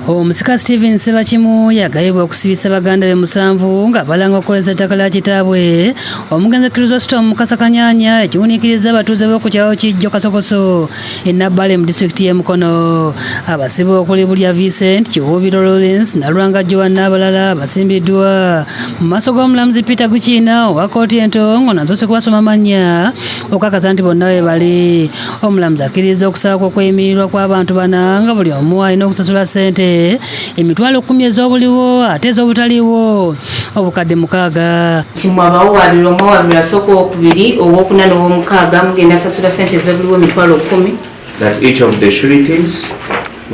Omusika Steven Sebakimu yagayibwa okusibisa baganda be 7 nga balanga okukozesa ettaka lya kitaabwe. Omugenzi Chrysostom Mukasakanyanya ekiwuniikiriza abatuuze b'oku kyalo Kijjo Kasokoso e Nabbale mu disitulikiti y'e Mukono. Abasibe okuli Bulya Vincent, Kiwuubiro Lawrence, Nalwanga Joan n'abalala basimbiddwa mu maaso g'omulamuzi Peter Gukiina owa kkooti entongo nasoose kubasoma amannya okukakasa nti bonna we bali. Omulamuzi akkiriza okusaba okweyimirirwa kw'abantu bana nga buli omu alina okusasula ssente emitwalo 10 ez'obuliwo ate ez'obutaliwo obukadde 6. Timu abawabirwa omwawabirwa asooka okubiri owokuna n'owomukaaga mugenda asasula ssente ez'obuliwo emitwalo 10. That each of the sureties,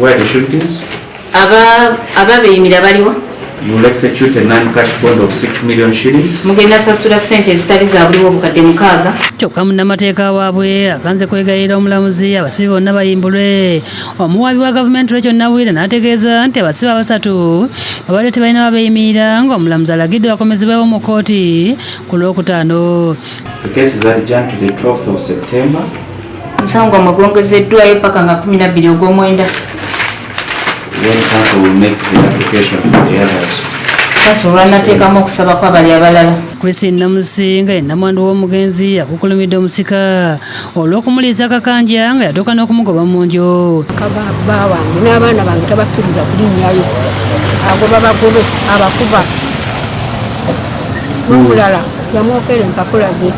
where the sureties? Ababeeyimira baliwo. You will execute a non-cash bond of 6 million shillings. Mugenda asasula ssente ezitali za buliwo obukadde 6. Kyokka munnamateeka waabwe akanze kwegayirira omulamuzi abasibe bonna bayimbulwe. Omuwaabi wa gavumenti Rachel Nawire n'ategeeza nti abasibe 3 babadde tebalina babeeyimirira ng'omulamuzi alagidde bakomezebwewo mu kkooti ku Lwokutaano. The case is adjourned to the 12th of September. Omusango gwongezeddwayo paka nga 12 ogw'omwenda. When council will make the application for the others. Council olwanateekamu okusaba kw'abali abalala. Christine Namusinga ye nnamwandu w'omugenzi akukulumidde omusika olw'okumuliisa akakanja nga yatuuka n'okumugoba mu nju. Bba wange n'abaana bange tabakkiriza kulinnyayo agoba bagobe abakuba n'omulala yamwokera empapula ze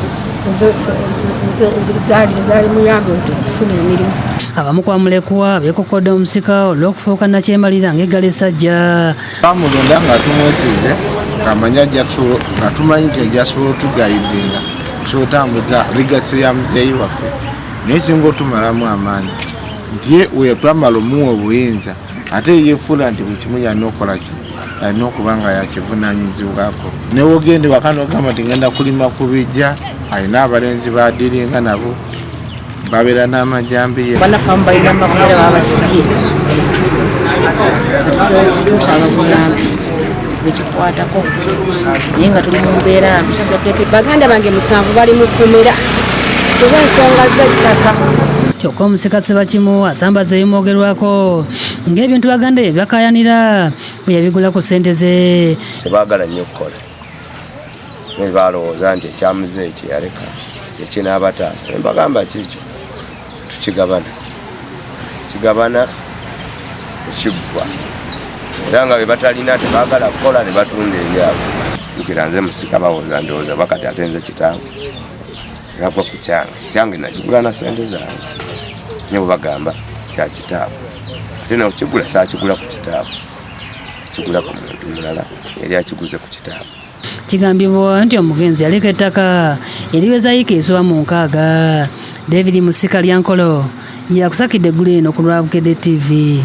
zaali muyambe okufuna emirimu. Abamu kwamulekwa beekokkodde omusika olw'okufuuka nakyemalira ng'eggala essajja. Bamulonda nga tumwesize ng'amanya ajjasulo nga tumanyi nti ajjasulo otugayidde nga kyotambuza ligasi ya muzeeyi waffe naye singa otumalamu amaanyi nti ye we twamala omuwa obuyinza ate yeefuula nti buli kimu yalina okukola ki alina okuba nga yakivunaanyizibwako. Newe ogende waka n'ogamba nti ngenda kulima ku bijja alina abalenzi badiringa nabo babeera n'amajambiye. Banafamu balina bakomera babasibye tusaba bulambi bekikwatako naye nga tuli mu mbeera mbi. Baganda bange 7 bali mu kkomera olw'ensonga z'ettaka. Kyokka omusika Sebakimu asambaza ebimwogerwako ng'ebintu baganda bye byakayanira bwe yabigula ku ssente ze. Tebaagala nnyo okukola naye balowooza nti ekyamuze ekyo yaleka kyekinabataasa. Ne mbagamba kikyo kigabana ekiggwa era nga bwe batalina tebaagala kukola ne batunda ebyabwe. Nkira nze musika bawooza ndowooza bakati ate nze kitaawe yagwa ku kyange nakigula na ssente zange ne bwe bagamba kya kitaawe ate nakigula saakigula ku kitaawe kigula ku muntu mulala yali akiguze ku kitaawe. Kigambibwa nti omugenzi yaleka ettaka eriweza yiika esoba mu 6. David Musika Lyankolo yakusakidde eggulu eno ku Lwabukedde TV.